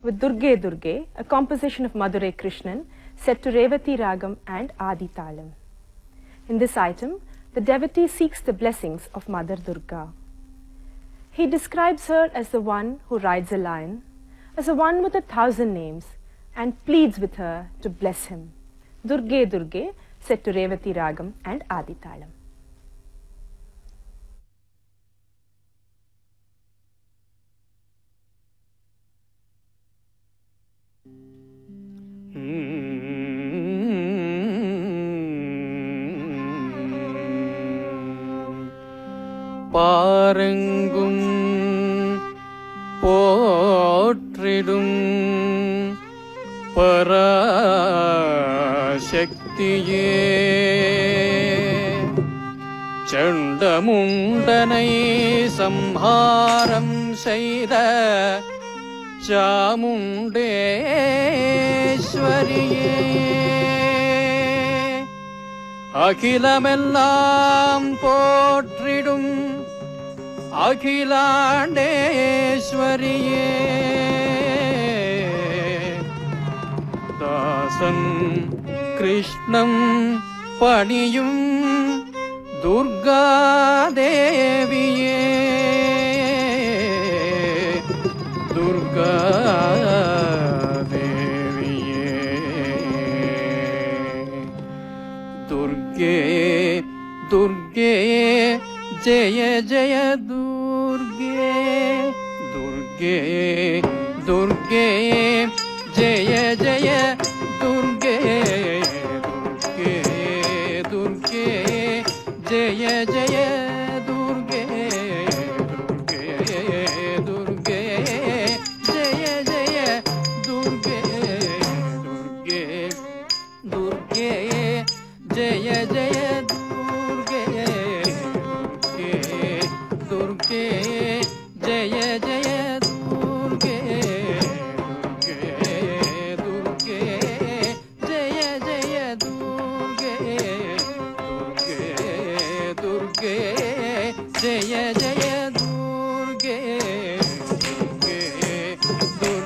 with Durge Durge, a composition of Madurai Krishnan set to Revati Ragam and Adi Talam. In this item, the devotee seeks the blessings of Mother Durga. He describes her as the one who rides a lion, as the one with 1,000 names, and pleads with her to bless him. Durge Durge, set to Revati Ragam and Adi Talam. பாரங்கும் போற்றிடும் பராசக்தியே சண்டமுண்டனை சம்ஹாரம் செய்த சாமுண்டேஸ்வரியே அகிலமெல்லாம் போற்றிடும் அகிலாண்டேஸ்வரியே தாசன் கிருஷ்ணம் பணியும் துர்காதேவியே துர்காதேவியே துர்கே துர்கே ஜய ஜய துர்கே துர்கே துர்கே ஜய ஜய துர்கே துர்கே துர்கே ஜய ஜய துர்கே துர்கே துர்கே ஜய ஜய துர்கே துர்கே துர்கே ஜய ஜய दुर्गे जय जय दुर्गे दुर्गे जय जय दुर्गे दुर्गे जय जय दुर्गे दुर्गे